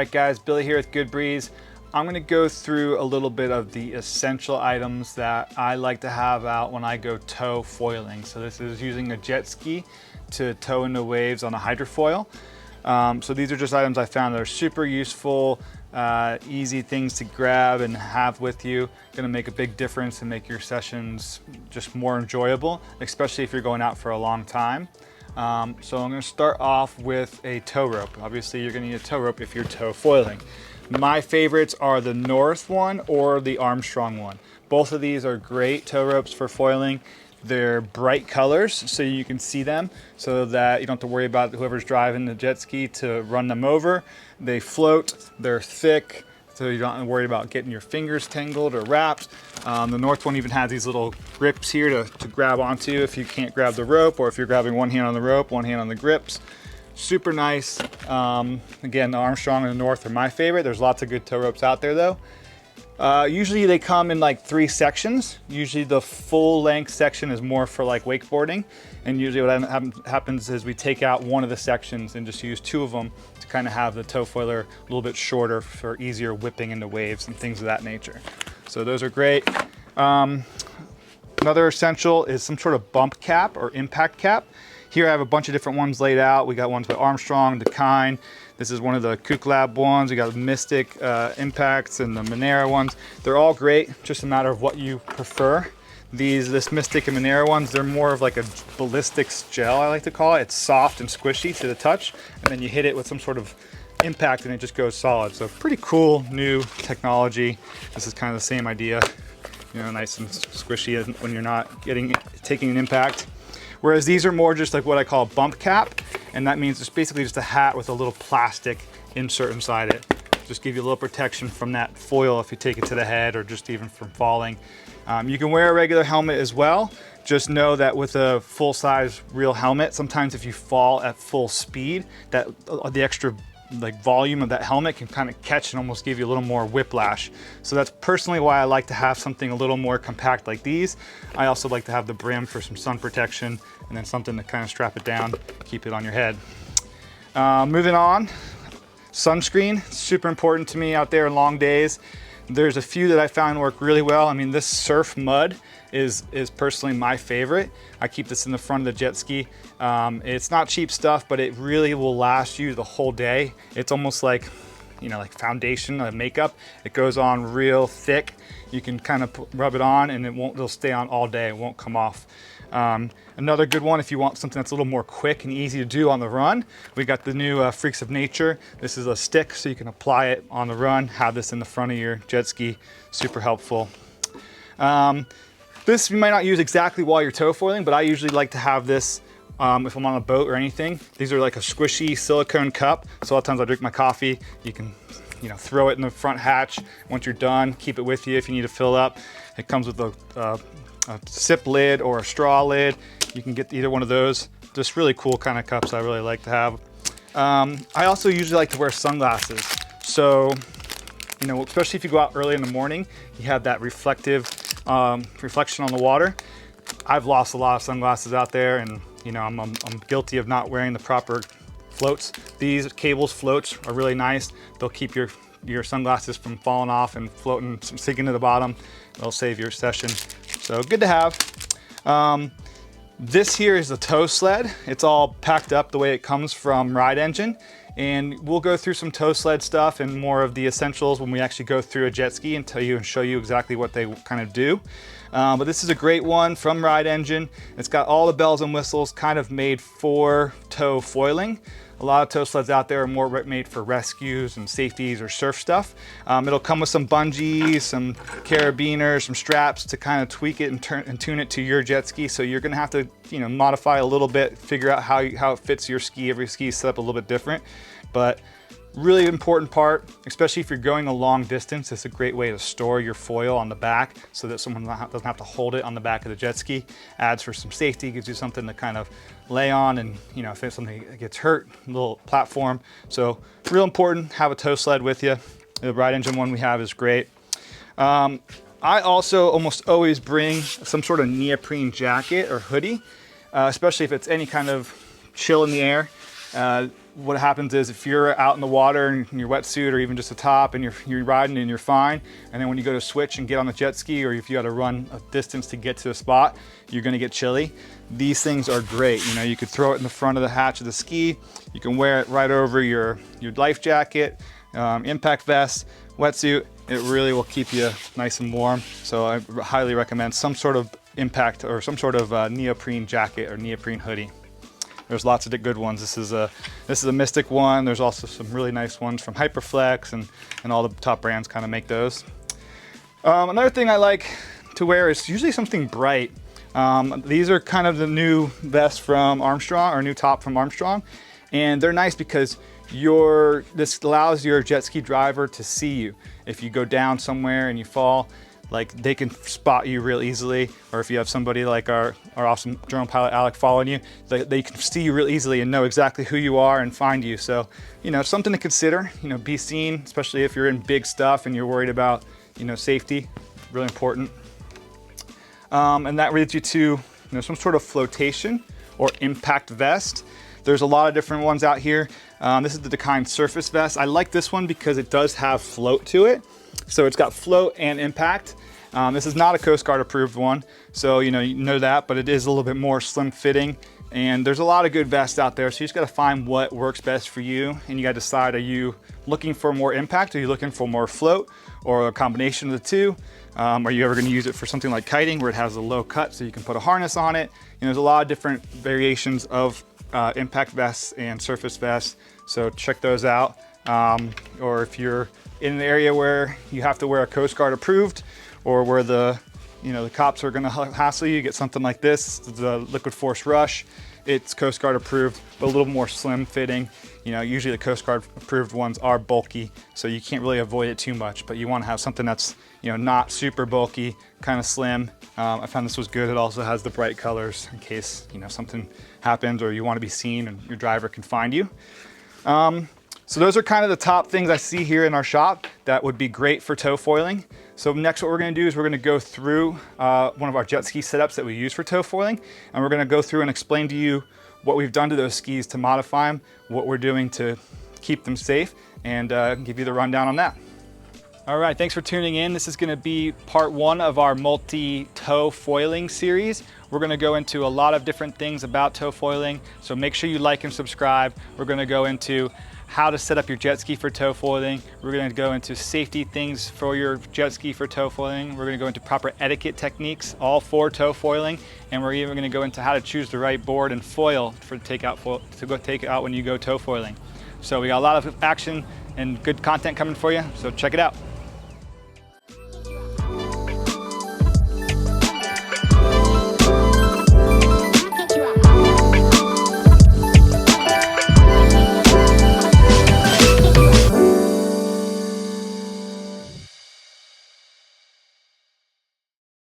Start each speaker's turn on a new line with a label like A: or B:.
A: right, guys, Billy here with Good Breeze. I'm going to go through a little bit of the essential items that I like to have out when I go tow foiling. So this is using a jet ski to tow into waves on a hydrofoil. So these are just items I found that are super useful, easy things to grab and have with you. Going to make a big difference and make your sessions just more enjoyable, especially if you're going out for a long time. So I'm going to start off with a tow rope. Obviously you're going to need a tow rope if you're tow foiling. My favorites are the North one or the Armstrong one. Both of these are great tow ropes for foiling. They're bright colors so you can see them, so that you don't have to worry about whoever's driving the jet ski to run them over. They float, they're thick, so you don't have to worry about getting your fingers tangled or wrapped. The North one even has these little grips here to grab onto if you can't grab the rope, or if you're grabbing one hand on the rope, one hand on the grips. Super nice. Again, the Armstrong and the North are my favorite. There's lots of good tow ropes out there though. Usually they come in like 3 sections. Usually the full length section is more for like wakeboarding. And usually what happens is we take out one of the sections and just use 2 of them to kind of have the tow foiler a little bit shorter for easier whipping into waves and things of that nature. So those are great. Another essential is some sort of bump cap or impact cap. Here I have a bunch of different ones laid out. We got ones by Armstrong, the Kind. This is one of the Kook Lab ones. We got the Mystic Impacts and the Monera ones. They're all great, just a matter of what you prefer. This Mystic and Monera ones, they're more of like a ballistics gel, I like to call it. It's soft and squishy to the touch, and then you hit it with some sort of impact and it just goes solid. So pretty cool new technology. This is kind of the same idea, you know, nice and squishy when you're not taking an impact. Whereas these are more just like what I call a bump cap, and that means it's basically just a hat with a little plastic insert inside it. Just give you a little protection from that foil if you take it to the head, or just even from falling. You can wear a regular helmet as well. Just know that with a full-size real helmet, sometimes if you fall at full speed, that the extra like volume of that helmet can kind of catch and almost give you a little more whiplash. So that's personally why I like to have something a little more compact like these. I also like to have the brim for some sun protection, and then something to kind of strap it down, keep it on your head. Moving on, sunscreen, super important to me out there in long days. There's a few that I found work really well. I mean, this Surf Mud is personally my favorite. I keep this in the front of the jet ski. It's not cheap stuff, but it really will last you the whole day. It's almost like, you know, like foundation, makeup. It goes on real thick. You can kind of rub it on and it'll stay on all day. It won't come off. Another good one, if you want something that's a little more quick and easy to do on the run, we got the new Freaks of Nature. This is a stick, so you can apply it on the run, have this in the front of your jet ski. Super helpful. This you might not use exactly while you're tow foiling, but I usually like to have this if I'm on a boat or anything. These are like a squishy silicone cup, so a lot of times I drink my coffee. You can, you know, throw it in the front hatch. Once you're done, keep it with you if you need to fill up. It comes with a sip lid or a straw lid. You can get either one of those. Just really cool kind of cups I really like to have. I also usually like to wear sunglasses. So, you know, especially if you go out early in the morning, you have that reflection on the water. I've lost a lot of sunglasses out there, and you know, I'm guilty of not wearing the proper floats. These cables floats are really nice. They'll keep your sunglasses from falling off and floating, sinking to the bottom. They'll save your session. So good to have. This here is the tow sled. It's all packed up the way it comes from Ride Engine. And we'll go through some tow sled stuff and more of the essentials when we actually go through a jet ski and tell you and show you exactly what they kind of do. But this is a great one from Ride Engine. It's got all the bells and whistles kind of made for tow foiling. A lot of tow sleds out there are more made for rescues and safeties or surf stuff. It'll come with some bungees, some carabiners, some straps to kind of tweak it and tune it to your jet ski. So you're gonna have to, you know, modify a little bit, figure out how it fits your ski. Every ski is set up a little bit different, but really important part, especially if you're going a long distance. It's a great way to store your foil on the back so that someone doesn't have to hold it on the back of the jet ski. Adds for some safety, gives you something to kind of lay on, and you know, if it's something that gets hurt, a little platform. So real important, have a tow sled with you. The Ride Engine one we have is great. I also almost always bring some sort of neoprene jacket or hoodie, especially if it's any kind of chill in the air. what happens is if you're out in the water in your wetsuit or even just a top and you're riding and you're fine, and then when you go to switch and get on the jet ski, or if you got to run a distance to get to a spot, you're gonna get chilly. These things are great. You know, you could throw it in the front of the hatch of the ski. You can wear it right over your life jacket, impact vest, wetsuit. It really will keep you nice and warm. So I highly recommend some sort of impact or some sort of neoprene jacket or neoprene hoodie. There's lots of good ones. This is a Mystic one. There's also some really nice ones from Hyperflex, and all the top brands kind of make those. Another thing I like to wear is usually something bright. These are kind of the new vest from Armstrong, or new top from Armstrong, and they're nice because this allows your jet ski driver to see you. If you go down somewhere and you fall, like, they can spot you real easily, or if you have somebody like our awesome drone pilot Alec following you, they can see you real easily and know exactly who you are and find you. So, you know, something to consider. You know, be seen, especially if you're in big stuff and you're worried about, you know, safety. Really important. And that leads you to, you know, some sort of flotation or impact vest. There's a lot of different ones out here. This is the Decline Surface Vest. I like this one because it does have float to it. So it's got float and impact. This is not a Coast Guard approved one, so you know that, but it is a little bit more slim fitting. And there's a lot of good vests out there, so you just gotta find what works best for you, and you gotta decide, are you looking for more impact? Are you looking for more float, or a combination of the two? Are you ever gonna use it for something like kiting, where it has a low cut so you can put a harness on it? And there's a lot of different variations of impact vests and surface vests, so check those out. Or if you're in an area where you have to wear a Coast Guard approved, or where the cops are gonna hassle you, get something like this, the Liquid Force Rush. It's Coast Guard approved, but a little more slim fitting. You know, usually the Coast Guard approved ones are bulky, so you can't really avoid it too much, but you wanna have something that's, you know, not super bulky, kind of slim. I found this was good. It also has the bright colors in case, you know, something happens or you wanna be seen and your driver can find you. So those are kind of the top things I see here in our shop that would be great for tow foiling. So next what we're gonna do is we're gonna go through one of our jet ski setups that we use for tow foiling, and we're gonna go through and explain to you what we've done to those skis to modify them, what we're doing to keep them safe, and give you the rundown on that. All right, thanks for tuning in. This is gonna be part one of our multi-tow foiling series. We're gonna go into a lot of different things about tow foiling, so make sure you like and subscribe. We're gonna go into how to set up your jet ski for tow foiling. We're gonna go into safety things for your jet ski for tow foiling. We're gonna go into proper etiquette techniques, all for tow foiling. And we're even gonna go into how to choose the right board and foil to take out when you go tow foiling. So we got a lot of action and good content coming for you, so check it out.